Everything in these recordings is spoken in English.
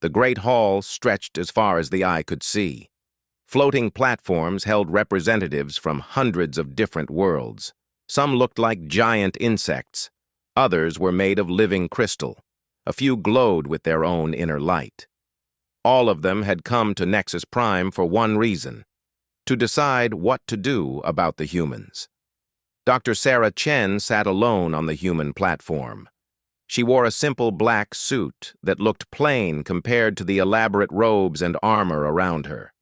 The great hall stretched as far as the eye could see. Floating platforms held representatives from hundreds of different worlds. Some looked like giant insects. Others were made of living crystal. A few glowed with their own inner light. All of them had come to Nexus Prime for one reason: to decide what to do about the humans. Dr. Sarah Chen sat alone on the human platform. She wore a simple black suit that looked plain compared to the elaborate robes and armor around her.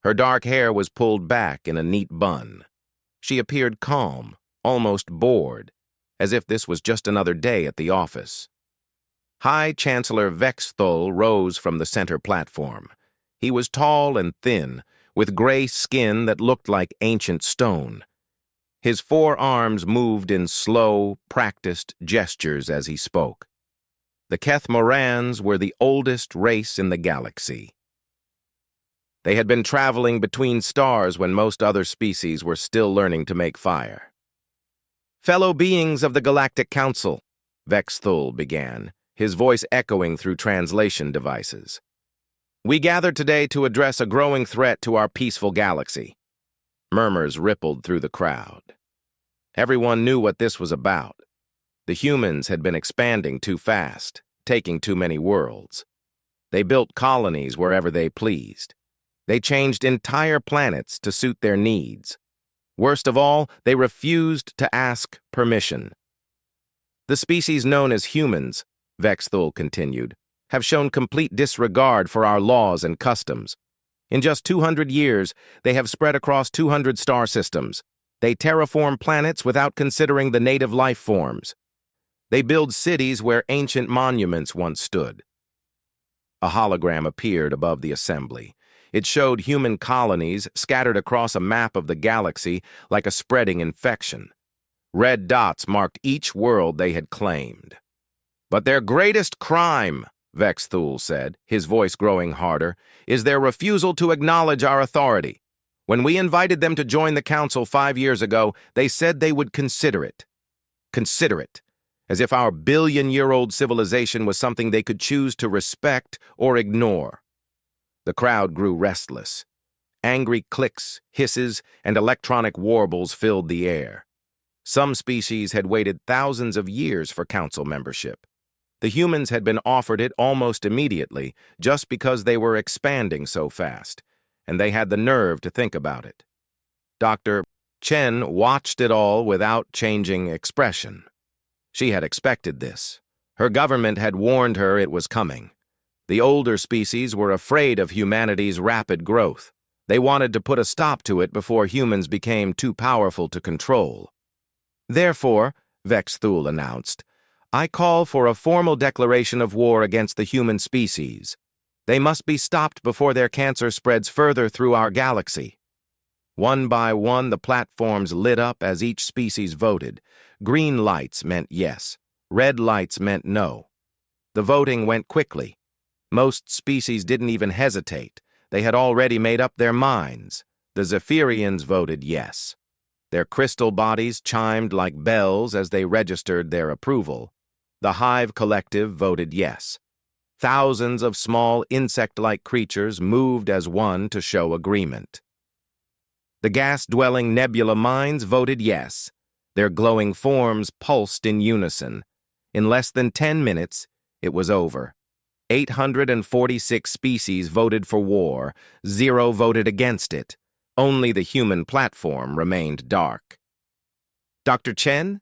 Her dark hair was pulled back in a neat bun. She appeared calm, almost bored, as if this was just another day at the office. High Chancellor Vexthul rose from the center platform. He was tall and thin, with gray skin that looked like ancient stone. His forearms moved in slow, practiced gestures as he spoke. The Keth Morans were the oldest race in the galaxy. They had been traveling between stars when most other species were still learning to make fire. "Fellow beings of the Galactic Council," Vexthul began, his voice echoing through translation devices. "We gathered today to address a growing threat to our peaceful galaxy." Murmurs rippled through the crowd. Everyone knew what this was about. The humans had been expanding too fast, taking too many worlds. They built colonies wherever they pleased. They changed entire planets to suit their needs. Worst of all, they refused to ask permission. "The species known as humans," Vexthul continued, "have shown complete disregard for our laws and customs. In just 200 years, they have spread across 200 star systems. They terraform planets without considering the native life forms. They build cities where ancient monuments once stood." A hologram appeared above the assembly. It showed human colonies scattered across a map of the galaxy like a spreading infection. Red dots marked each world they had claimed. "But their greatest crime," Vexthul said, his voice growing harder, "is their refusal to acknowledge our authority. When we invited them to join the Council 5 years ago, they said they would consider it. Consider it, as if our billion-year-old civilization was something they could choose to respect or ignore." The crowd grew restless. Angry clicks, hisses, and electronic warbles filled the air. Some species had waited thousands of years for Council membership. The humans had been offered it almost immediately, just because they were expanding so fast, and they had the nerve to think about it. Dr. Chen watched it all without changing expression. She had expected this. Her government had warned her it was coming. The older species were afraid of humanity's rapid growth. They wanted to put a stop to it before humans became too powerful to control. "Therefore," Vexthul announced, "I call for a formal declaration of war against the human species. They must be stopped before their cancer spreads further through our galaxy." One by one, the platforms lit up as each species voted. Green lights meant yes. Red lights meant no. The voting went quickly. Most species didn't even hesitate. They had already made up their minds. The Zephyrians voted yes. Their crystal bodies chimed like bells as they registered their approval. The Hive Collective voted yes. Thousands of small insect-like creatures moved as one to show agreement. The gas-dwelling nebula mines voted yes. Their glowing forms pulsed in unison. In less than 10 minutes, it was over. 846 species voted for war, 0 voted against it. Only the human platform remained dark. "Dr. Chen?"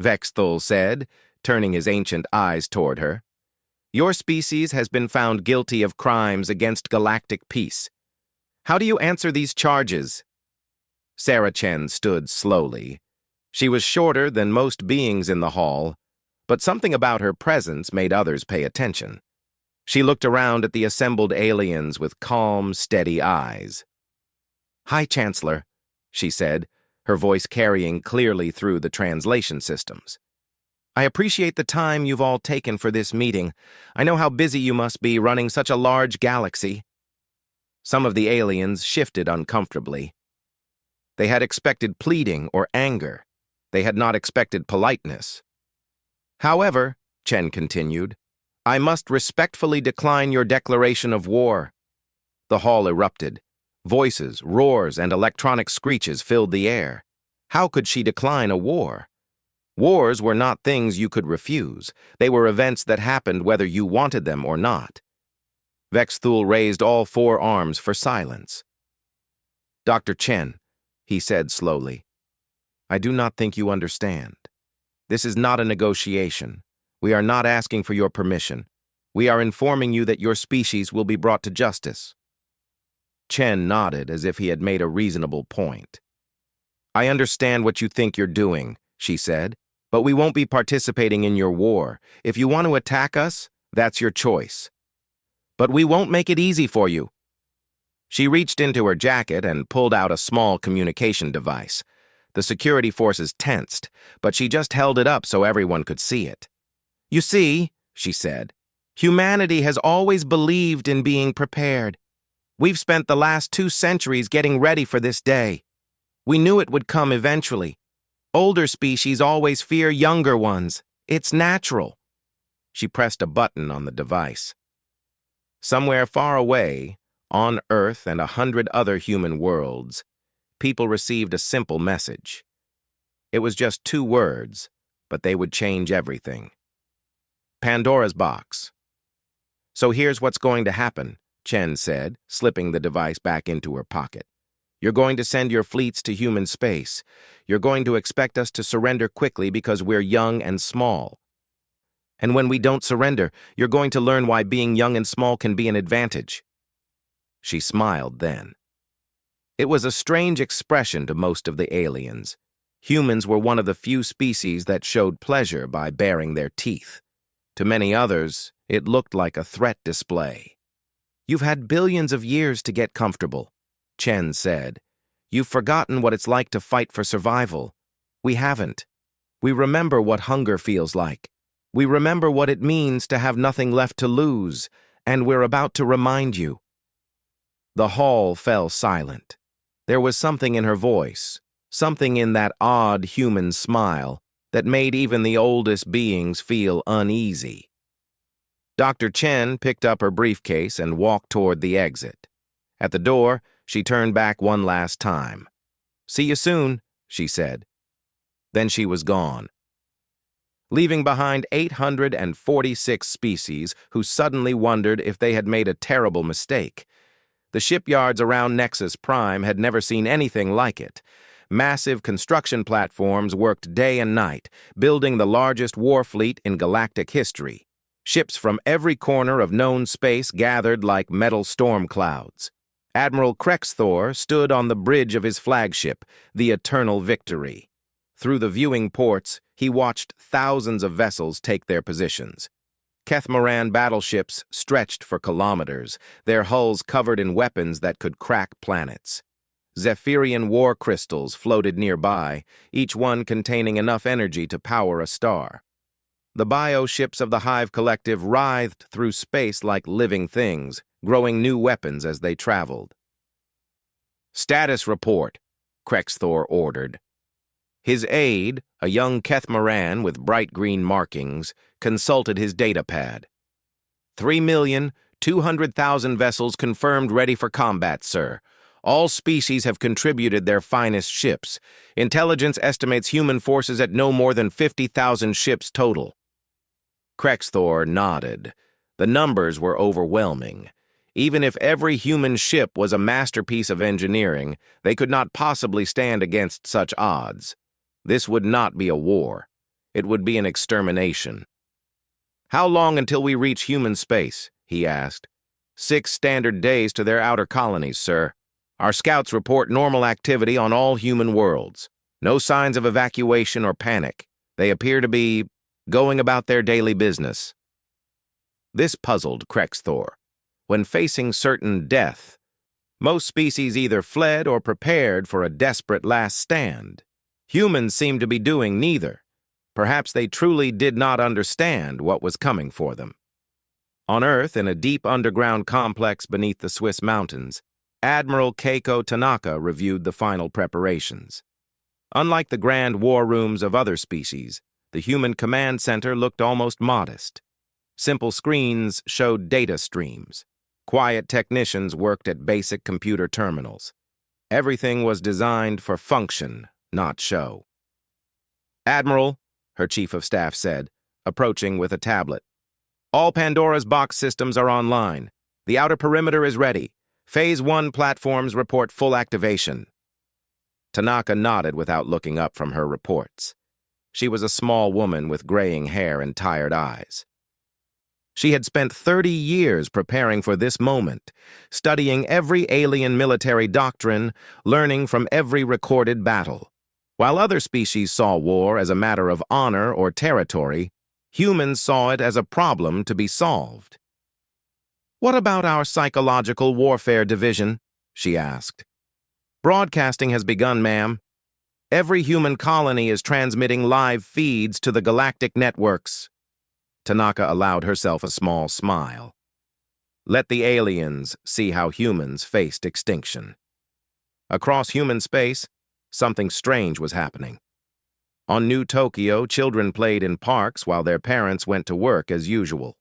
Vexthul said, turning his ancient eyes toward her. "Your species has been found guilty of crimes against galactic peace. How do you answer these charges?" Sarah Chen stood slowly. She was shorter than most beings in the hall, but something about her presence made others pay attention. She looked around at the assembled aliens with calm, steady eyes. "High Chancellor," she said, her voice carrying clearly through the translation systems. "I appreciate the time you've all taken for this meeting. I know how busy you must be running such a large galaxy." Some of the aliens shifted uncomfortably. They had expected pleading or anger. They had not expected politeness. "However," Chen continued, I must respectfully decline your declaration of war. The hall erupted. Voices, roars, and electronic screeches filled the air. How could she decline a war? Wars were not things you could refuse. They were events that happened whether you wanted them or not. Vexthul raised all four arms for silence. Dr. Chen, he said slowly, I do not think you understand. This is not a negotiation. We are not asking for your permission. We are informing you that your species will be brought to justice. Chen nodded as if he had made a reasonable point. I understand what you think you're doing, she said, but we won't be participating in your war. If you want to attack us, that's your choice. But we won't make it easy for you. She reached into her jacket and pulled out a small communication device. The security forces tensed, but she just held it up so everyone could see it. You see, she said, humanity has always believed in being prepared. We've spent the last 2 centuries getting ready for this day. We knew it would come eventually. Older species always fear younger ones. It's natural. She pressed a button on the device. Somewhere far away, on Earth and 100 other human worlds, people received a simple message. It was just 2 words, but they would change everything. Pandora's box. So here's what's going to happen, Chen said, slipping the device back into her pocket. You're going to send your fleets to human space. You're going to expect us to surrender quickly because we're young and small. And when we don't surrender, you're going to learn why being young and small can be an advantage. She smiled then. It was a strange expression to most of the aliens. Humans were one of the few species that showed pleasure by baring their teeth. To many others, it looked like a threat display. You've had billions of years to get comfortable, Chen said. You've forgotten what it's like to fight for survival. We haven't. We remember what hunger feels like. We remember what it means to have nothing left to lose, and we're about to remind you. The hall fell silent. There was something in her voice, something in that odd human smile that made even the oldest beings feel uneasy. Dr. Chen picked up her briefcase and walked toward the exit. At the door, she turned back one last time. See you soon, she said. Then she was gone, leaving behind 846 species who suddenly wondered if they had made a terrible mistake. The shipyards around Nexus Prime had never seen anything like it. Massive construction platforms worked day and night, building the largest war fleet in galactic history. Ships from every corner of known space gathered like metal storm clouds. Admiral Krexthor stood on the bridge of his flagship, the Eternal Victory. Through the viewing ports, he watched thousands of vessels take their positions. Kethmaran battleships stretched for kilometers, their hulls covered in weapons that could crack planets. Zephyrian war crystals floated nearby, each one containing enough energy to power a star. The bioships of the Hive Collective writhed through space like living things, growing new weapons as they traveled. Status report, Krexthor ordered. His aide, a young Kethmaran with bright green markings, consulted his datapad. 3,200,000 vessels confirmed ready for combat, sir. All species have contributed their finest ships. Intelligence estimates human forces at no more than 50,000 ships total. Krexthor nodded. The numbers were overwhelming. Even if every human ship was a masterpiece of engineering, they could not possibly stand against such odds. This would not be a war. It would be an extermination. How long until we reach human space? He asked. 6 standard days to their outer colonies, sir. Our scouts report normal activity on all human worlds. No signs of evacuation or panic. They appear to be going about their daily business. This puzzled Krexthor. When facing certain death, most species either fled or prepared for a desperate last stand. Humans seemed to be doing neither. Perhaps they truly did not understand what was coming for them. On Earth, in a deep underground complex beneath the Swiss mountains, Admiral Keiko Tanaka reviewed the final preparations. Unlike the grand war rooms of other species, the human command center looked almost modest. Simple screens showed data streams. Quiet technicians worked at basic computer terminals. Everything was designed for function, not show. "Admiral," her chief of staff said, approaching with a tablet. "All Pandora's box systems are online. The outer perimeter is ready. Phase 1 platforms report full activation." Tanaka nodded without looking up from her reports. She was a small woman with graying hair and tired eyes. She had spent 30 years preparing for this moment, studying every alien military doctrine, learning from every recorded battle. While other species saw war as a matter of honor or territory, humans saw it as a problem to be solved. "What about our psychological warfare division?" she asked. "Broadcasting has begun, ma'am. Every human colony is transmitting live feeds to the galactic networks." Tanaka allowed herself a small smile. Let the aliens see how humans faced extinction. Across human space, something strange was happening. On New Tokyo, children played in parks while their parents went to work as usual.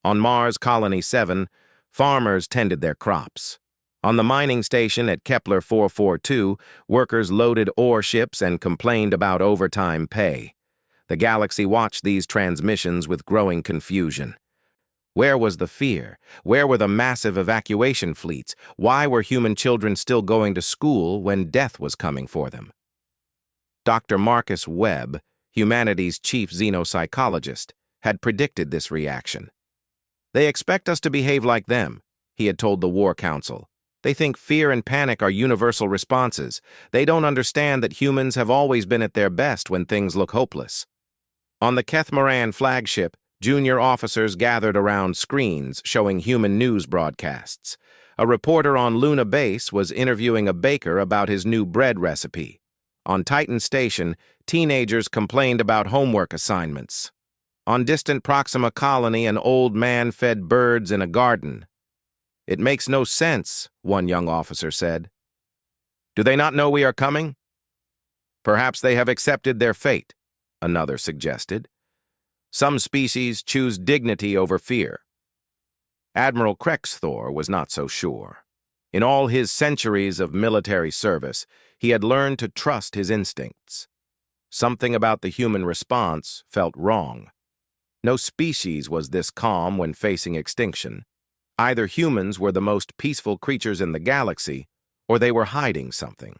On Mars Colony 7, farmers tended their crops. On the mining station at Kepler 442, workers loaded ore ships and complained about overtime pay. The galaxy watched these transmissions with growing confusion. Where was the fear? Where were the massive evacuation fleets? Why were human children still going to school when death was coming for them? Dr. Marcus Webb, humanity's chief xenopsychologist, had predicted this reaction. "They expect us to behave like them," he had told the War Council. "They think fear and panic are universal responses. They don't understand that humans have always been at their best when things look hopeless." On the Kethmaran flagship, junior officers gathered around screens showing human news broadcasts. A reporter on Luna Base was interviewing a baker about his new bread recipe. On Titan Station, teenagers complained about homework assignments. On distant Proxima Colony, an old man fed birds in a garden. "It makes no sense," one young officer said. "Do they not know we are coming?" "Perhaps they have accepted their fate," another suggested. "Some species choose dignity over fear." Admiral Krexthor was not so sure. In all his centuries of military service, he had learned to trust his instincts. Something about the human response felt wrong. No species was this calm when facing extinction. Either humans were the most peaceful creatures in the galaxy, or they were hiding something.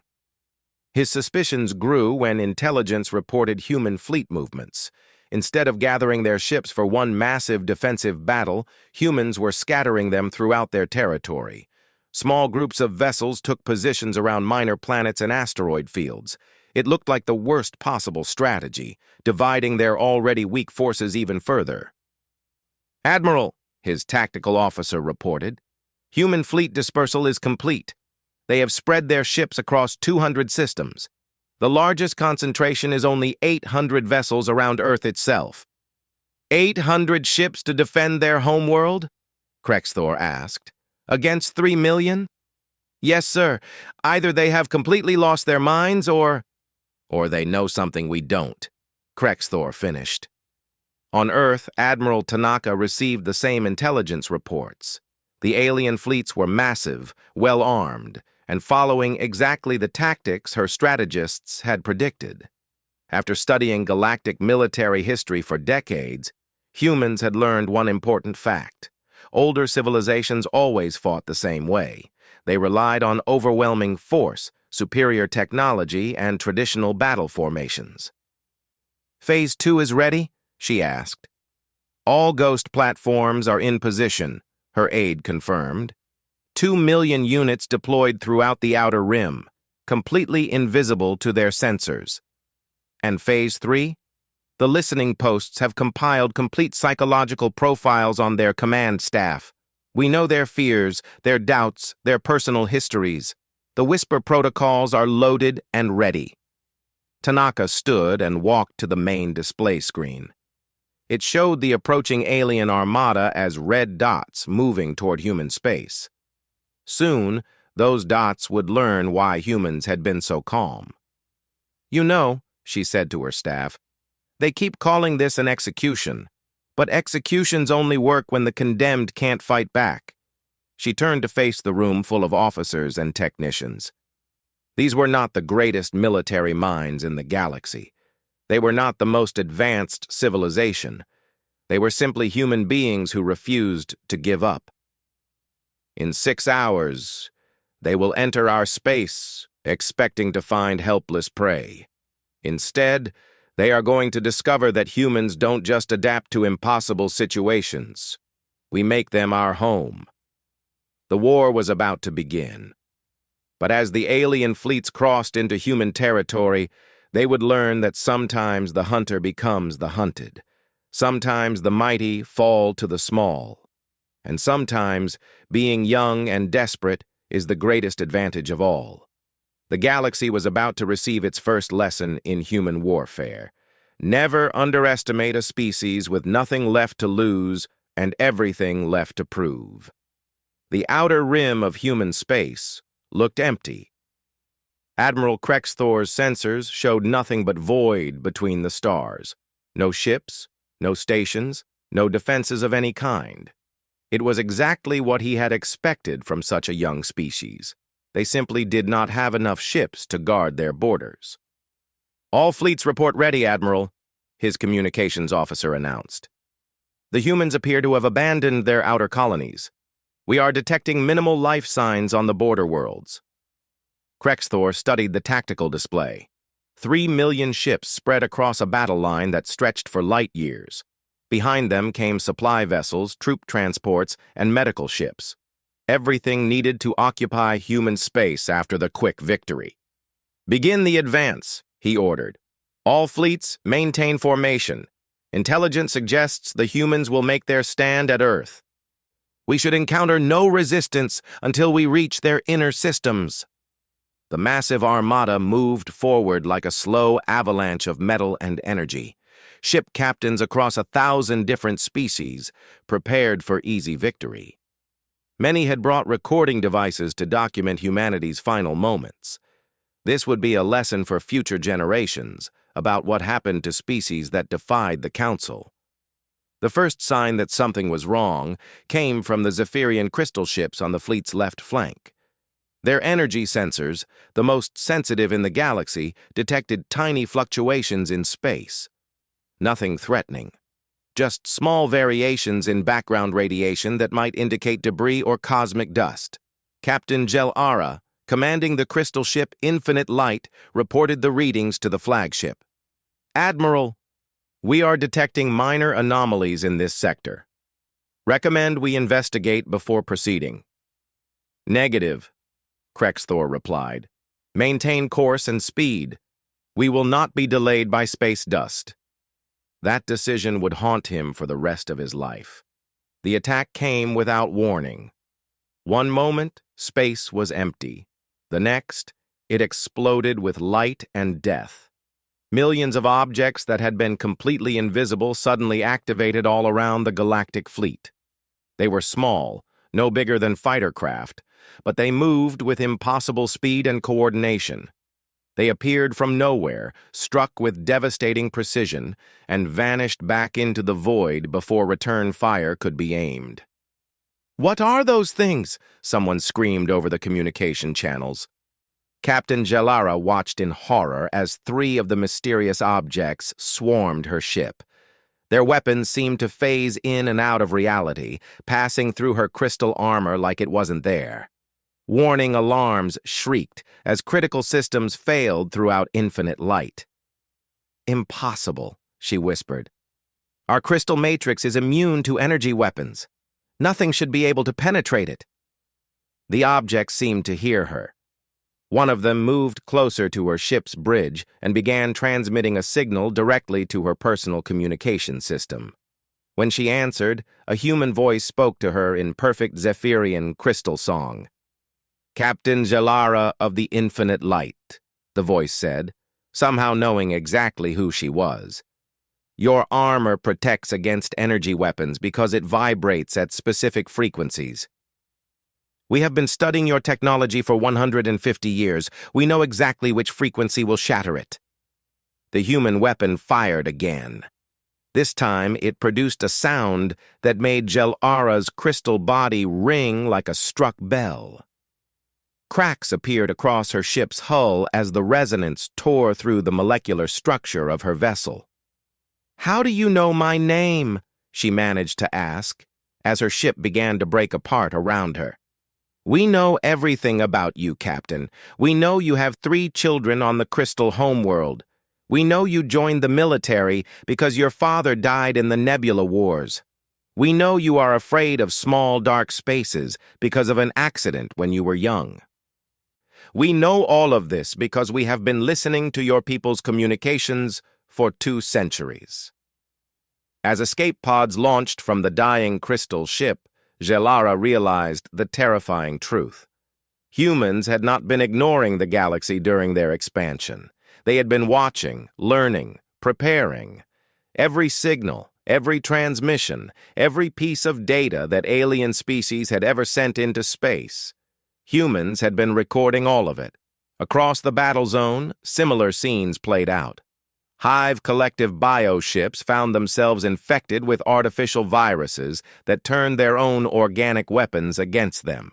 His suspicions grew when intelligence reported human fleet movements. Instead of gathering their ships for one massive defensive battle, humans were scattering them throughout their territory. Small groups of vessels took positions around minor planets and asteroid fields. It looked like the worst possible strategy, dividing their already weak forces even further. "Admiral," his tactical officer reported, "human fleet dispersal is complete. They have spread their ships across 200 systems. The largest concentration is only 800 vessels around Earth itself." "800 ships to defend their homeworld?" Krexthor asked. "Against 3 million? "Yes, sir. Either they have completely lost their minds or they know something we don't," Krexthor finished. On Earth, Admiral Tanaka received the same intelligence reports. The alien fleets were massive, well-armed, and following exactly the tactics her strategists had predicted. After studying galactic military history for decades, humans had learned one important fact. Older civilizations always fought the same way. They relied on overwhelming force, superior technology, and traditional battle formations. "Phase 2 is ready?" she asked. "All Ghost platforms are in position," her aide confirmed. 2 million units deployed throughout the outer rim, completely invisible to their sensors. "And Phase 3? The listening posts have compiled complete psychological profiles on their command staff. We know their fears, their doubts, their personal histories. The Whisper protocols are loaded and ready." Tanaka stood and walked to the main display screen. It showed the approaching alien armada as red dots moving toward human space. Soon, those dots would learn why humans had been so calm. "You know," she said to her staff, "they keep calling this an execution, But executions only work when the condemned can't fight back. She turned to face the room full of officers and technicians. These were not the greatest military minds in the galaxy. They were not the most advanced civilization. They were simply human beings who refused to give up. In 6 hours, they will enter our space, expecting to find helpless prey. Instead, they are going to discover that humans don't just adapt to impossible situations. We make them our home. The war was about to begin. But as the alien fleets crossed into human territory, they would learn that sometimes the hunter becomes the hunted. Sometimes the mighty fall to the small. And sometimes being young and desperate is the greatest advantage of all. The galaxy was about to receive its first lesson in human warfare. Never underestimate a species with nothing left to lose and everything left to prove. The outer rim of human space looked empty. Admiral Krexthor's sensors showed nothing but void between the stars. No ships, no stations, no defenses of any kind. It was exactly what he had expected from such a young species. They simply did not have enough ships to guard their borders. "All fleets report ready, Admiral," his communications officer announced. "The humans appear to have abandoned their outer colonies. We are detecting minimal life signs on the border worlds." Krexthor studied the tactical display. 3 million ships spread across a battle line that stretched for light years. Behind them came supply vessels, troop transports, and medical ships. Everything needed to occupy human space after the quick victory. "Begin the advance," he ordered. "All fleets, maintain formation. Intelligence suggests the humans will make their stand at Earth. We should encounter no resistance until we reach their inner systems." The massive armada moved forward like a slow avalanche of metal and energy. Ship captains across 1,000 different species prepared for easy victory. Many had brought recording devices to document humanity's final moments. This would be a lesson for future generations about what happened to species that defied the Council. The first sign that something was wrong came from the Zephyrian crystal ships on the fleet's left flank. Their energy sensors, the most sensitive in the galaxy, detected tiny fluctuations in space. Nothing threatening. Just small variations in background radiation that might indicate debris or cosmic dust. Captain Jelara, commanding the crystal ship Infinite Light, reported the readings to the flagship. "Admiral, we are detecting minor anomalies in this sector. Recommend we investigate before proceeding." "Negative," Krexthor replied. "Maintain course and speed. We will not be delayed by space dust." That decision would haunt him for the rest of his life. The attack came without warning. One moment, space was empty. The next, it exploded with light and death. Millions of objects that had been completely invisible suddenly activated all around the galactic fleet. They were small, no bigger than fighter craft, but they moved with impossible speed and coordination. They appeared from nowhere, struck with devastating precision, and vanished back into the void before return fire could be aimed. "What are those things?" someone screamed over the communication channels. Captain Jelara watched in horror as 3 of the mysterious objects swarmed her ship. Their weapons seemed to phase in and out of reality, passing through her crystal armor like it wasn't there. Warning alarms shrieked as critical systems failed throughout Infinite Light. "Impossible," she whispered. "Our crystal matrix is immune to energy weapons. Nothing should be able to penetrate it." The objects seemed to hear her. One of them moved closer to her ship's bridge and began transmitting a signal directly to her personal communication system. When she answered, a human voice spoke to her in perfect Zephyrian crystal song. "Captain Jelara of the Infinite Light," the voice said, somehow knowing exactly who she was. "Your armor protects against energy weapons because it vibrates at specific frequencies. We have been studying your technology for 150 years. We know exactly which frequency will shatter it." The human weapon fired again. This time, it produced a sound that made Jelara's crystal body ring like a struck bell. Cracks appeared across her ship's hull as the resonance tore through the molecular structure of her vessel. "How do you know my name?" she managed to ask, as her ship began to break apart around her. "We know everything about you, Captain. We know you have 3 children on the crystal homeworld. We know you joined the military because your father died in the Nebula Wars. We know you are afraid of small, dark spaces because of an accident when you were young. We know all of this because we have been listening to your people's communications for 2 centuries." As escape pods launched from the dying crystal ship, Jelara realized the terrifying truth. Humans had not been ignoring the galaxy during their expansion. They had been watching, learning, preparing. Every signal, every transmission, every piece of data that alien species had ever sent into space. Humans had been recording all of it. Across the battle zone, similar scenes played out. Hive collective bioships found themselves infected with artificial viruses that turned their own organic weapons against them.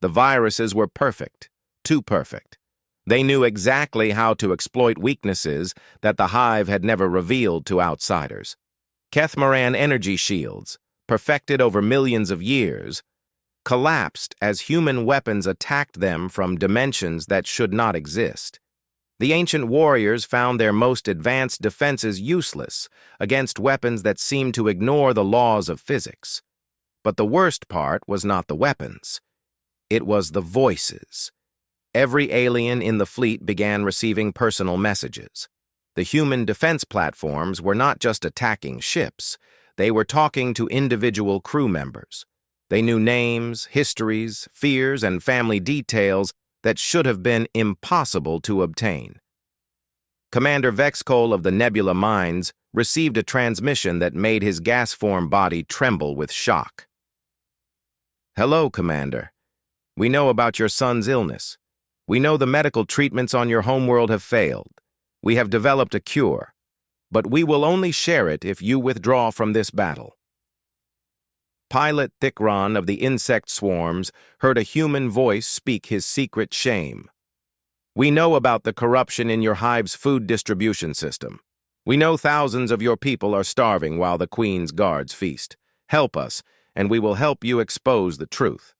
The viruses were perfect, too perfect. They knew exactly how to exploit weaknesses that the Hive had never revealed to outsiders. Kethmaran energy shields, perfected over millions of years, collapsed as human weapons attacked them from dimensions that should not exist. The ancient warriors found their most advanced defenses useless against weapons that seemed to ignore the laws of physics. But the worst part was not the weapons. It was the voices. Every alien in the fleet began receiving personal messages. The human defense platforms were not just attacking ships. They were talking to individual crew members. They knew names, histories, fears, and family details that should have been impossible to obtain. Commander Vexcol of the Nebula Mines received a transmission that made his gas-form body tremble with shock. "Hello, Commander. We know about your son's illness. We know the medical treatments on your homeworld have failed. We have developed a cure, but we will only share it if you withdraw from this battle." Pilot Thikron of the insect swarms heard a human voice speak his secret shame. "We know about the corruption in your hive's food distribution system. We know thousands of your people are starving while the Queen's guards feast. Help us, and we will help you expose the truth."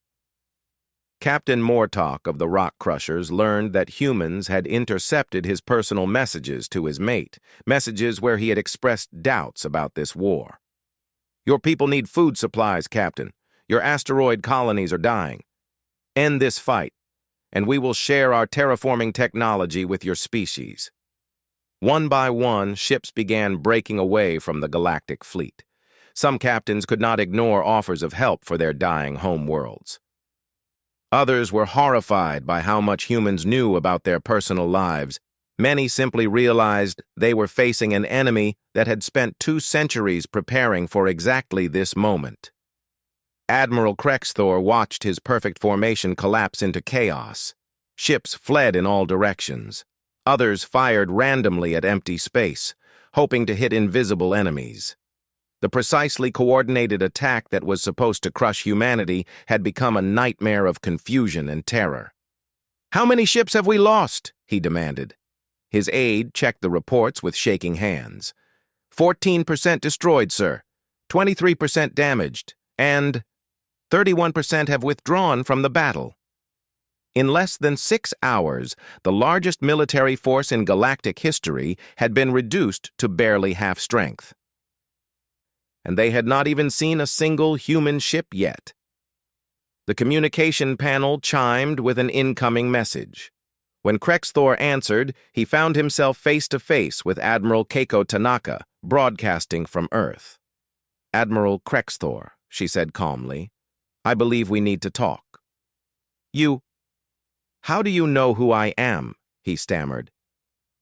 Captain Mortok of the Rock Crushers learned that humans had intercepted his personal messages to his mate, messages where he had expressed doubts about this war. "Your people need food supplies, Captain. Your asteroid colonies are dying. End this fight, and we will share our terraforming technology with your species." One by one, ships began breaking away from the galactic fleet. Some captains could not ignore offers of help for their dying homeworlds. Others were horrified by how much humans knew about their personal lives. Many simply realized they were facing an enemy that had spent 2 centuries preparing for exactly this moment. Admiral Krexthor watched his perfect formation collapse into chaos. Ships fled in all directions. Others fired randomly at empty space, hoping to hit invisible enemies. The precisely coordinated attack that was supposed to crush humanity had become a nightmare of confusion and terror. "How many ships have we lost?" he demanded. His aide checked the reports with shaking hands. 14% destroyed, sir. 23% damaged. And 31% have withdrawn from the battle." In less than 6 hours, the largest military force in galactic history had been reduced to barely half strength. And they had not even seen a single human ship yet. The communication panel chimed with an incoming message. When Krexthor answered, he found himself face-to-face with Admiral Keiko Tanaka, broadcasting from Earth. "Admiral Krexthor," she said calmly, "I believe we need to talk." "You... How do you know who I am?" he stammered.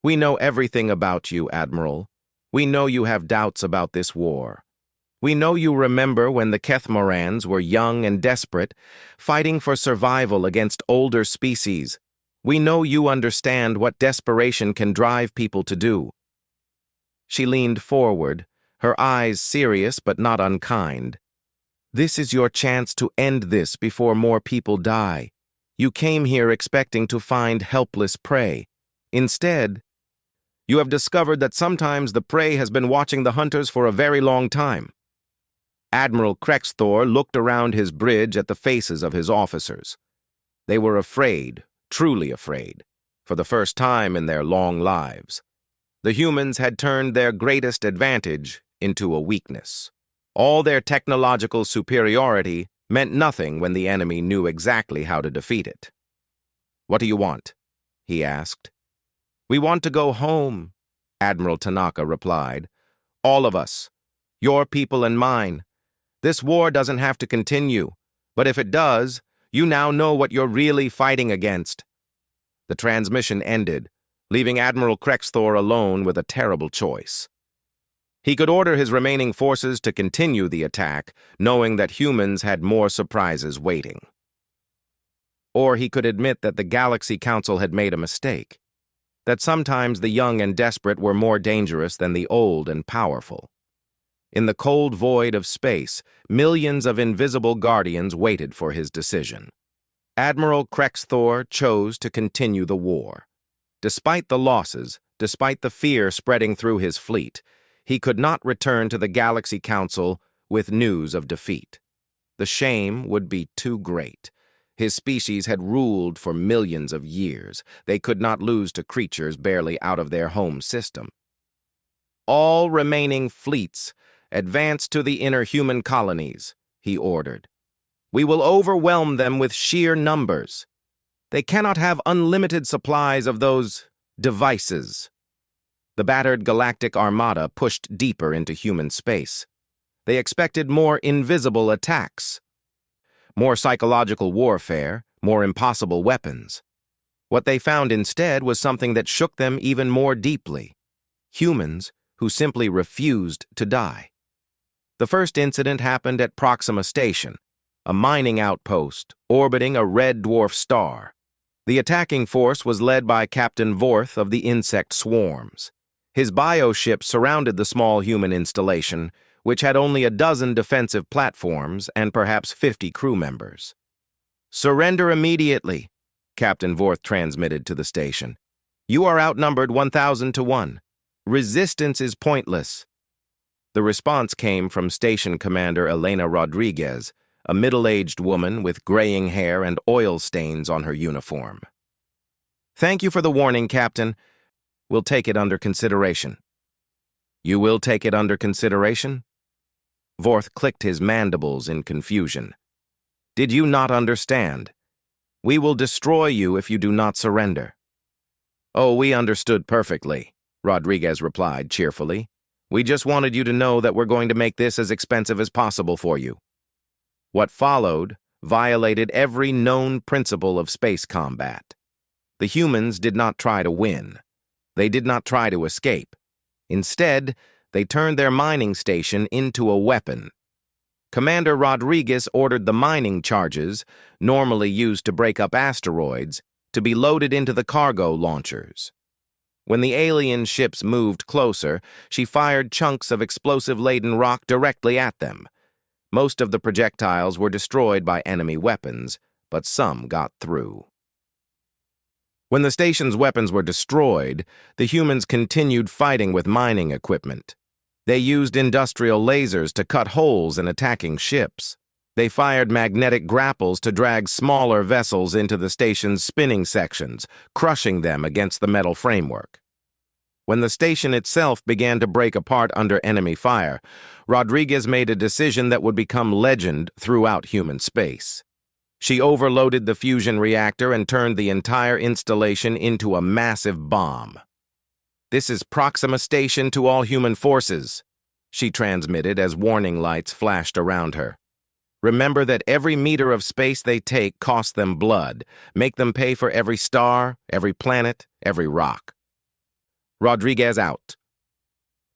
"We know everything about you, Admiral. We know you have doubts about this war. We know you remember when the Kethmarans were young and desperate, fighting for survival against older species. We know you understand what desperation can drive people to do." She leaned forward, her eyes serious but not unkind. "This is your chance to end this before more people die. You came here expecting to find helpless prey. Instead, you have discovered that sometimes the prey has been watching the hunters for a very long time." Admiral Krexthor looked around his bridge at the faces of his officers. They were afraid, truly afraid, for the first time in their long lives. The humans had turned their greatest advantage into a weakness. All their technological superiority meant nothing when the enemy knew exactly how to defeat it. "What do you want?" he asked. "We want to go home," Admiral Tanaka replied. "All of us, your people and mine. This war doesn't have to continue, but if it does, you now know what you're really fighting against." The transmission ended, leaving Admiral Krexthor alone with a terrible choice. He could order his remaining forces to continue the attack, knowing that humans had more surprises waiting. Or he could admit that the Galaxy Council had made a mistake, that sometimes the young and desperate were more dangerous than the old and powerful. In the cold void of space, millions of invisible guardians waited for his decision. Admiral Krexthor chose to continue the war. Despite the losses, despite the fear spreading through his fleet, he could not return to the Galaxy Council with news of defeat. The shame would be too great. His species had ruled for millions of years. They could not lose to creatures barely out of their home system. "All remaining fleets advance to the inner human colonies," he ordered. "We will overwhelm them with sheer numbers. They cannot have unlimited supplies of those devices." The battered galactic armada pushed deeper into human space. They expected more invisible attacks, more psychological warfare, more impossible weapons. What they found instead was something that shook them even more deeply: humans who simply refused to die. The first incident happened at Proxima Station, a mining outpost orbiting a red dwarf star. The attacking force was led by Captain Vorth of the insect swarms. His bioship surrounded the small human installation, which had only a dozen defensive platforms and perhaps 50 crew members. "Surrender immediately," Captain Vorth transmitted to the station. "You are outnumbered 1,000 to 1. Resistance is pointless." The response came from Station Commander Elena Rodriguez, a middle-aged woman with graying hair and oil stains on her uniform. "Thank you for the warning, Captain. We'll take it under consideration." "You will take it under consideration?" Vorth clicked his mandibles in confusion. "Did you not understand? We will destroy you if you do not surrender." "Oh, we understood perfectly," Rodriguez replied cheerfully. "We just wanted you to know that we're going to make this as expensive as possible for you." What followed violated every known principle of space combat. The humans did not try to win. They did not try to escape. Instead, they turned their mining station into a weapon. Commander Rodriguez ordered the mining charges, normally used to break up asteroids, to be loaded into the cargo launchers. When the alien ships moved closer, she fired chunks of explosive-laden rock directly at them. Most of the projectiles were destroyed by enemy weapons, but some got through. When the station's weapons were destroyed, the humans continued fighting with mining equipment. They used industrial lasers to cut holes in attacking ships. They fired magnetic grapples to drag smaller vessels into the station's spinning sections, crushing them against the metal framework. When the station itself began to break apart under enemy fire, Rodriguez made a decision that would become legend throughout human space. She overloaded the fusion reactor and turned the entire installation into a massive bomb. "This is Proxima Station to all human forces," she transmitted as warning lights flashed around her. "Remember that every meter of space they take costs them blood. Make them pay for every star, every planet, every rock." Rodriguez out.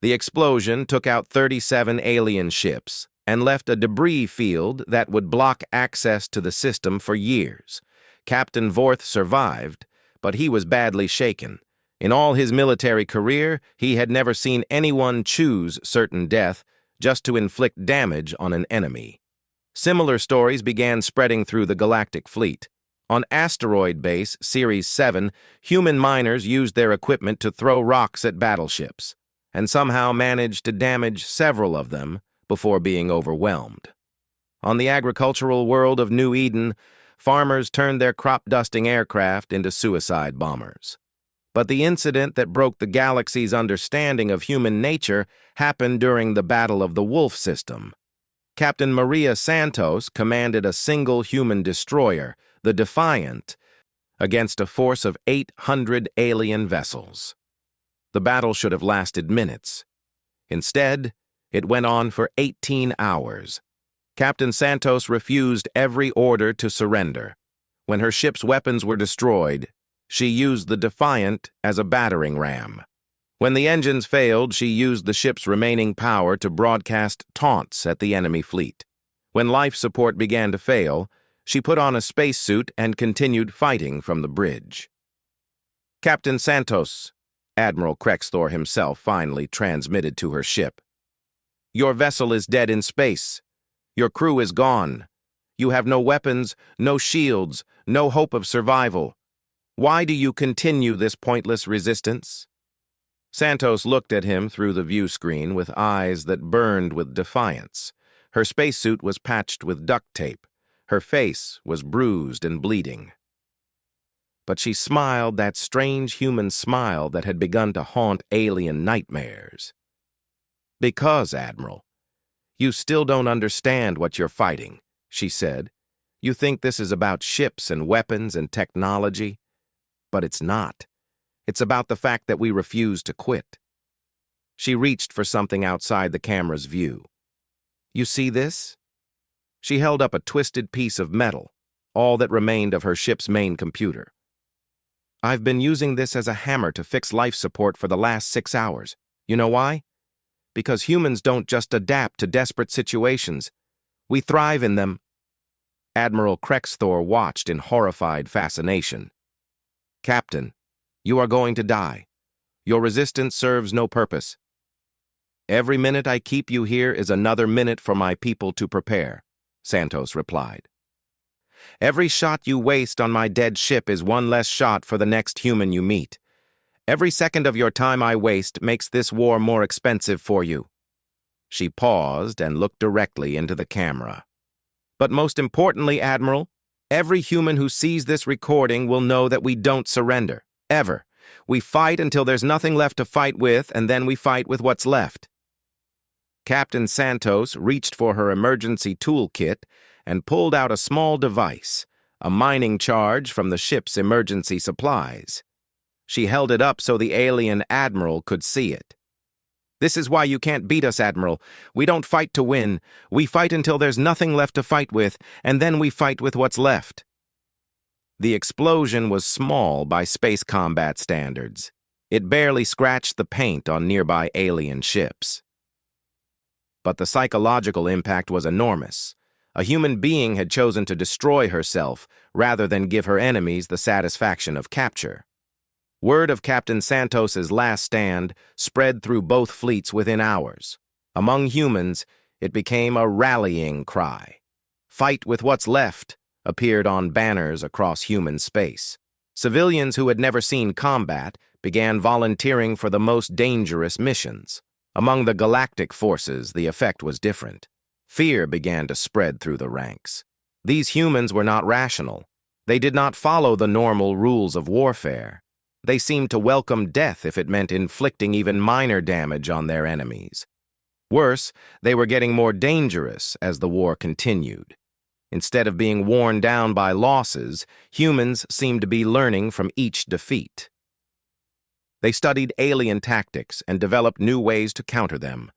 The explosion took out 37 alien ships and left a debris field that would block access to the system for years. Captain Vorth survived, but he was badly shaken. In all his military career, he had never seen anyone choose certain death just to inflict damage on an enemy. Similar stories began spreading through the Galactic Fleet. On Asteroid Base, Series 7, human miners used their equipment to throw rocks at battleships, and somehow managed to damage several of them before being overwhelmed. On the agricultural world of New Eden, farmers turned their crop-dusting aircraft into suicide bombers. But the incident that broke the galaxy's understanding of human nature happened during the Battle of the Wolf System. Captain Maria Santos commanded a single human destroyer, the Defiant, against a force of 800 alien vessels. The battle should have lasted minutes. Instead, it went on for 18 hours. Captain Santos refused every order to surrender. When her ship's weapons were destroyed, she used the Defiant as a battering ram. When the engines failed, she used the ship's remaining power to broadcast taunts at the enemy fleet. When life support began to fail, she put on a spacesuit and continued fighting from the bridge. "Captain Santos," Admiral Krexthor himself finally transmitted to her ship, "your vessel is dead in space. Your crew is gone. You have no weapons, no shields, no hope of survival. Why do you continue this pointless resistance?" Santos looked at him through the view screen with eyes that burned with defiance. Her spacesuit was patched with duct tape. Her face was bruised and bleeding. But she smiled that strange human smile that had begun to haunt alien nightmares. "Because, Admiral, you still don't understand what you're fighting," she said. "You think this is about ships and weapons and technology, but it's not. It's about the fact that we refuse to quit." She reached for something outside the camera's view. "You see this?" She held up a twisted piece of metal, all that remained of her ship's main computer. "I've been using this as a hammer to fix life support for the last 6 hours. You know why? Because humans don't just adapt to desperate situations. We thrive in them." Admiral Krexthor watched in horrified fascination. "Captain, you are going to die. Your resistance serves no purpose. Every minute I keep you here is another minute for my people to prepare," Santos replied. "Every shot you waste on my dead ship is one less shot for the next human you meet. Every second of your time I waste makes this war more expensive for you." She paused and looked directly into the camera. "But most importantly, Admiral, every human who sees this recording will know that we don't surrender, ever. We fight until there's nothing left to fight with, and then we fight with what's left." Captain Santos reached for her emergency toolkit and pulled out a small device, a mining charge from the ship's emergency supplies. She held it up so the alien admiral could see it. "This is why you can't beat us, Admiral. We don't fight to win. We fight until there's nothing left to fight with, and then we fight with what's left." The explosion was small by space combat standards. It barely scratched the paint on nearby alien ships. But the psychological impact was enormous. A human being had chosen to destroy herself rather than give her enemies the satisfaction of capture. Word of Captain Santos's last stand spread through both fleets within hours. Among humans, it became a rallying cry. "Fight with what's left" appeared on banners across human space. Civilians who had never seen combat began volunteering for the most dangerous missions. Among the galactic forces, the effect was different. Fear began to spread through the ranks. These humans were not rational. They did not follow the normal rules of warfare. They seemed to welcome death if it meant inflicting even minor damage on their enemies. Worse, they were getting more dangerous as the war continued. Instead of being worn down by losses, humans seemed to be learning from each defeat. They studied alien tactics and developed new ways to counter them.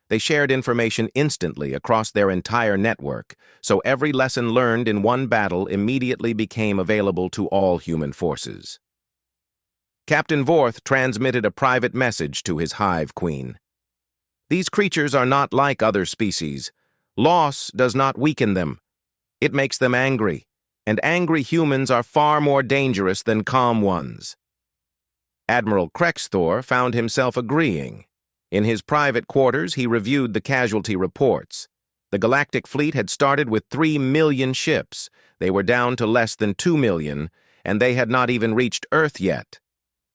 They shared information instantly across their entire network, so every lesson learned in one battle immediately became available to all human forces. Captain Vorth transmitted a private message to his hive queen. "These creatures are not like other species. Loss does not weaken them. It makes them angry, and angry humans are far more dangerous than calm ones." Admiral Krexthor found himself agreeing. In his private quarters, he reviewed the casualty reports. The Galactic fleet had started with 3 million ships. They were down to less than 2 million, and they had not even reached Earth yet.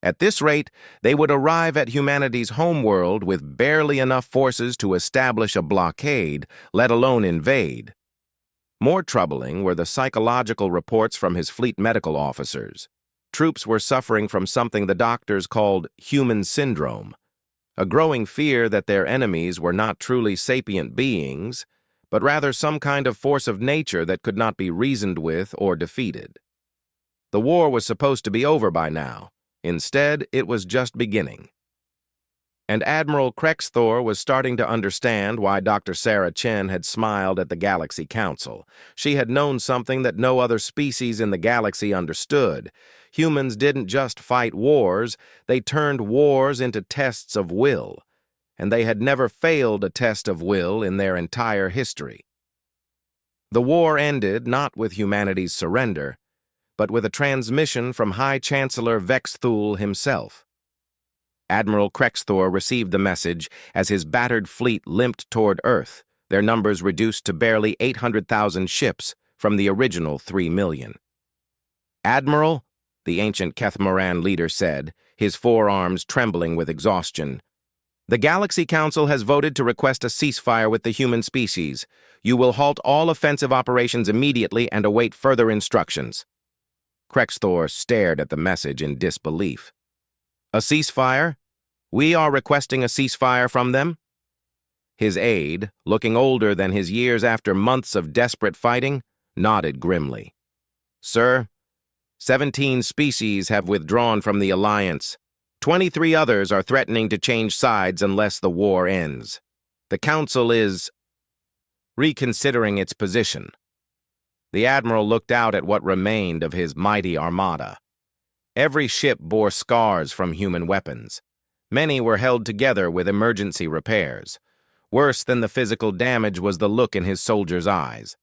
At this rate, they would arrive at humanity's homeworld with barely enough forces to establish a blockade, let alone invade. More troubling were the psychological reports from his fleet medical officers. Troops were suffering from something the doctors called human syndrome, a growing fear that their enemies were not truly sapient beings, but rather some kind of force of nature that could not be reasoned with or defeated. The war was supposed to be over by now. Instead, it was just beginning. And Admiral Krexthor was starting to understand why Dr. Sarah Chen had smiled at the Galaxy Council. She had known something that no other species in the galaxy understood. Humans didn't just fight wars, they turned wars into tests of will. And they had never failed a test of will in their entire history. The war ended not with humanity's surrender, but with a transmission from High Chancellor Vexthul himself. Admiral Krexthor received the message as his battered fleet limped toward Earth, their numbers reduced to barely 800,000 ships from the original 3 million. "Admiral," the ancient Kethmoran leader said, his forearms trembling with exhaustion, "the Galaxy Council has voted to request a ceasefire with the human species. You will halt all offensive operations immediately and await further instructions." Krexthor stared at the message in disbelief. "A ceasefire? We are requesting a ceasefire from them?" His aide, looking older than his years after months of desperate fighting, nodded grimly. "Sir, 17 species have withdrawn from the Alliance. 23 others are threatening to change sides unless the war ends. The Council is reconsidering its position." The Admiral looked out at what remained of his mighty armada. Every ship bore scars from human weapons. Many were held together with emergency repairs. Worse than the physical damage was the look in his soldiers' eyes.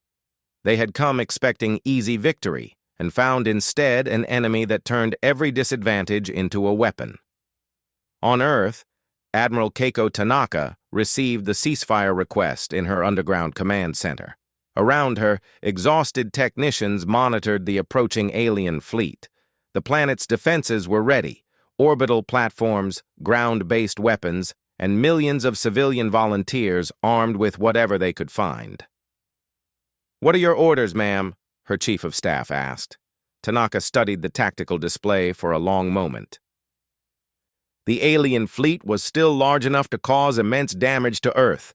They had come expecting easy victory, and found instead an enemy that turned every disadvantage into a weapon. On Earth, Admiral Keiko Tanaka received the ceasefire request in her underground command center. Around her, exhausted technicians monitored the approaching alien fleet. The planet's defenses were ready: orbital platforms, ground-based weapons, and millions of civilian volunteers armed with whatever they could find. "What are your orders, ma'am?" her chief of staff asked. Tanaka studied the tactical display for a long moment. The alien fleet was still large enough to cause immense damage to Earth,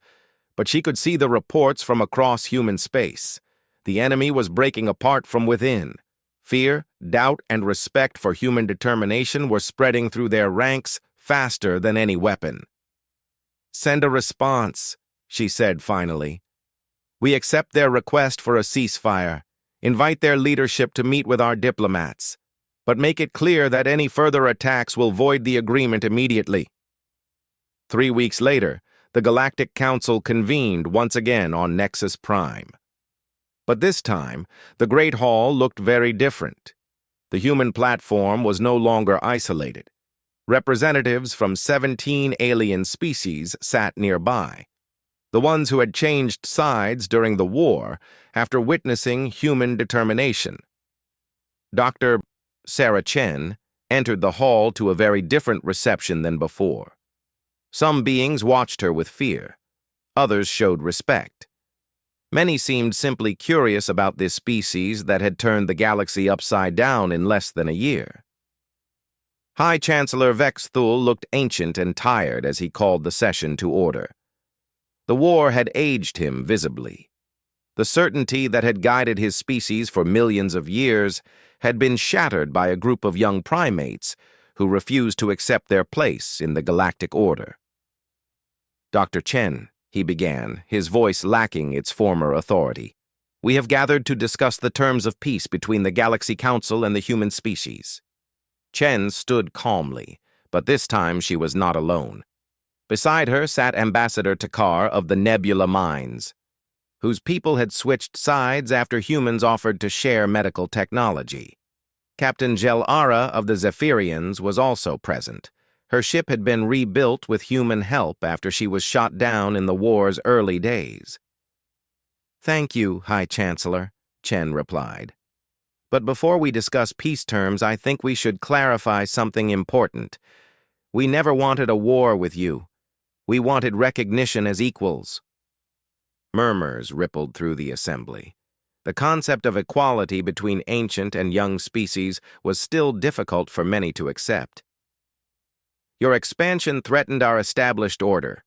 but she could see the reports from across human space. The enemy was breaking apart from within. Fear, doubt, and respect for human determination were spreading through their ranks faster than any weapon. "Send a response," she said finally. "We accept their request for a ceasefire. Invite their leadership to meet with our diplomats. But make it clear that any further attacks will void the agreement immediately." 3 weeks later, the Galactic Council convened once again on Nexus Prime. But this time, the Great Hall looked very different. The human platform was no longer isolated. Representatives from 17 alien species sat nearby, the ones who had changed sides during the war after witnessing human determination. Dr. Sarah Chen entered the hall to a very different reception than before. Some beings watched her with fear. Others showed respect. Many seemed simply curious about this species that had turned the galaxy upside down in less than a year. High Chancellor Vexthul looked ancient and tired as he called the session to order. The war had aged him visibly. The certainty that had guided his species for millions of years had been shattered by a group of young primates who refused to accept their place in the galactic order. "Dr. Chen," he began, his voice lacking its former authority, "we have gathered to discuss the terms of peace between the Galaxy Council and the human species." Chen stood calmly, but this time she was not alone. Beside her sat Ambassador Takar of the Nebula Mines, whose people had switched sides after humans offered to share medical technology. Captain Jelara of the Zephyrians was also present. Her ship had been rebuilt with human help after she was shot down in the war's early days. "Thank you, High Chancellor," Chen replied. "But before we discuss peace terms, I think we should clarify something important. We never wanted a war with you. We wanted recognition as equals." Murmurs rippled through the assembly. The concept of equality between ancient and young species was still difficult for many to accept. "Your expansion threatened our established order,"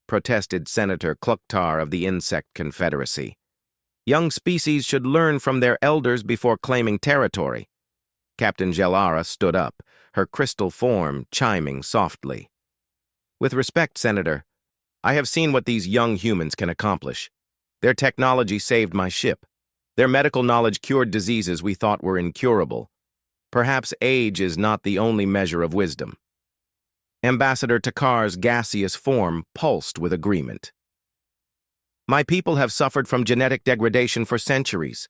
protested Senator Kluktar of the Insect Confederacy. "Young species should learn from their elders before claiming territory." Captain Jelara stood up, her crystal form chiming softly. "With respect, Senator, I have seen what these young humans can accomplish. Their technology saved my ship. Their medical knowledge cured diseases we thought were incurable. Perhaps age is not the only measure of wisdom." Ambassador Takar's gaseous form pulsed with agreement. "My people have suffered from genetic degradation for centuries.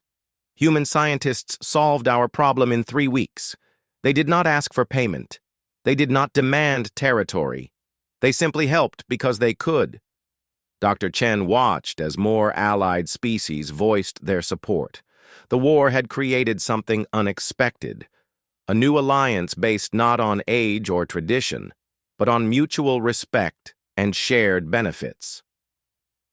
Human scientists solved our problem in 3 weeks. They did not ask for payment. They did not demand territory. They simply helped because they could." Dr. Chen watched as more allied species voiced their support. The war had created something unexpected, a new alliance based not on age or tradition, but on mutual respect and shared benefits.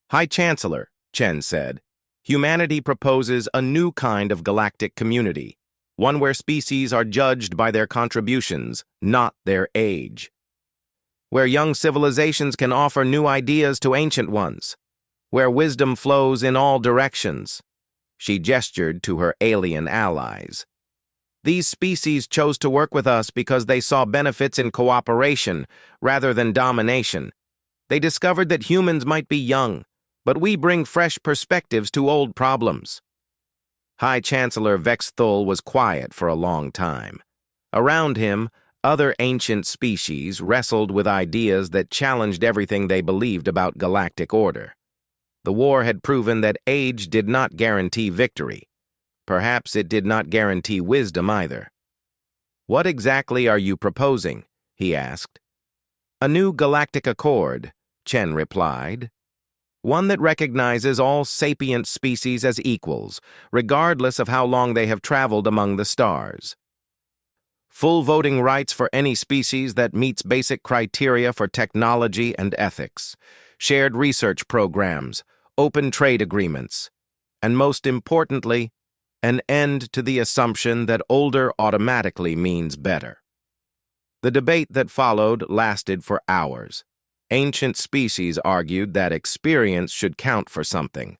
"High Chancellor," Chen said, "humanity proposes a new kind of galactic community, one where species are judged by their contributions, not their age. Where young civilizations can offer new ideas to ancient ones. Where wisdom flows in all directions." She gestured to her alien allies. "These species chose to work with us because they saw benefits in cooperation rather than domination. They discovered that humans might be young, but we bring fresh perspectives to old problems." High Chancellor Vexthul was quiet for a long time. Around him, other ancient species wrestled with ideas that challenged everything they believed about galactic order. The war had proven that age did not guarantee victory. Perhaps it did not guarantee wisdom either. "What exactly are you proposing?" he asked. "A new galactic accord," Chen replied. "One that recognizes all sapient species as equals, regardless of how long they have traveled among the stars. Full voting rights for any species that meets basic criteria for technology and ethics, shared research programs, open trade agreements, and most importantly, an end to the assumption that older automatically means better." The debate that followed lasted for hours. Ancient species argued that experience should count for something.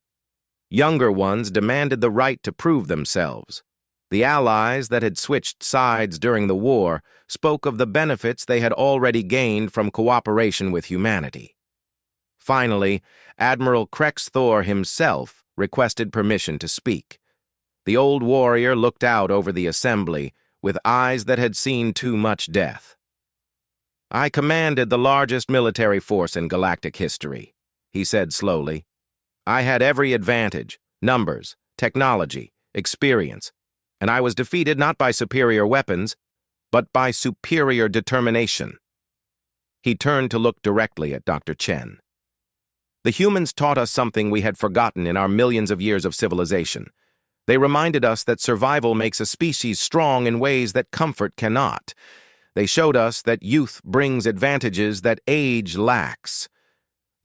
Younger ones demanded the right to prove themselves. The allies that had switched sides during the war spoke of the benefits they had already gained from cooperation with humanity. Finally, Admiral Krexthor himself requested permission to speak. The old warrior looked out over the assembly with eyes that had seen too much death. "I commanded the largest military force in galactic history," he said slowly. "I had every advantage, numbers, technology, experience, and I was defeated not by superior weapons, but by superior determination." He turned to look directly at Dr. Chen. "The humans taught us something we had forgotten in our millions of years of civilization. They reminded us that survival makes a species strong in ways that comfort cannot. They showed us that youth brings advantages that age lacks."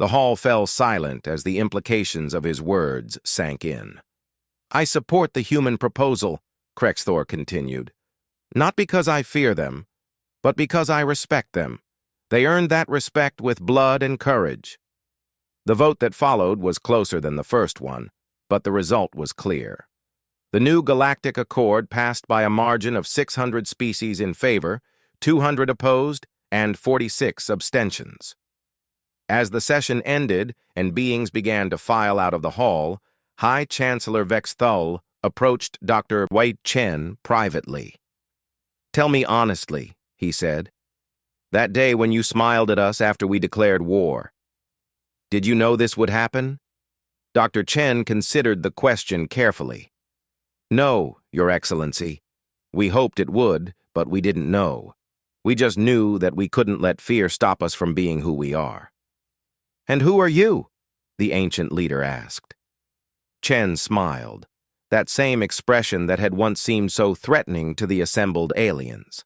The hall fell silent as the implications of his words sank in. "I support the human proposal," Krexthor continued. "Not because I fear them, but because I respect them. They earned that respect with blood and courage." The vote that followed was closer than the first one, but the result was clear. The new galactic accord passed by a margin of 600 species in favor, 200 opposed, and 46 abstentions. As the session ended and beings began to file out of the hall, High Chancellor Vexthul approached Dr. Wei Chen privately. "Tell me honestly," he said, "that day when you smiled at us after we declared war, did you know this would happen?" Dr. Chen considered the question carefully. "No, Your Excellency. We hoped it would, but we didn't know. We just knew that we couldn't let fear stop us from being who we are. "And who are you?" the ancient leader asked. Chen smiled, that same expression that had once seemed so threatening to the assembled aliens.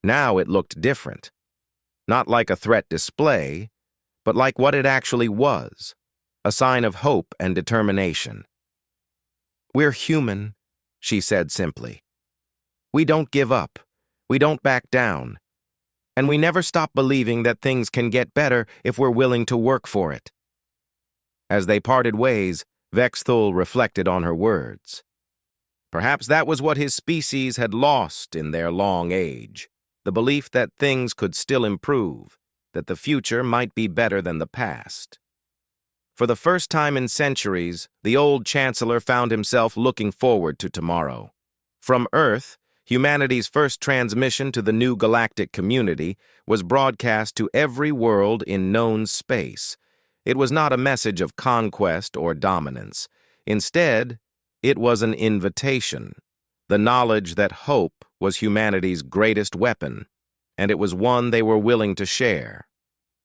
Now it looked different. Not like a threat display, but like what it actually was, a sign of hope and determination. "We're human," she said simply. "We don't give up. We don't back down. And we never stop believing that things can get better if we're willing to work for it." As they parted ways, Vexthul reflected on her words. Perhaps that was what his species had lost in their long age, the belief that things could still improve, that the future might be better than the past. For the first time in centuries, the old Chancellor found himself looking forward to tomorrow. From Earth, humanity's first transmission to the new galactic community was broadcast to every world in known space. It was not a message of conquest or dominance. Instead, it was an invitation, the knowledge that hope was humanity's greatest weapon, and it was one they were willing to share.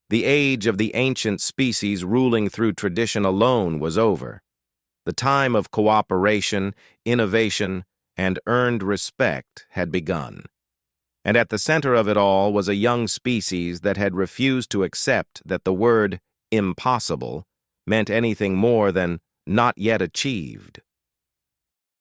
The age of the ancient species ruling through tradition alone was over. The time of cooperation, innovation, and earned respect had begun. And at the center of it all was a young species that had refused to accept that the word impossible meant anything more than not yet achieved.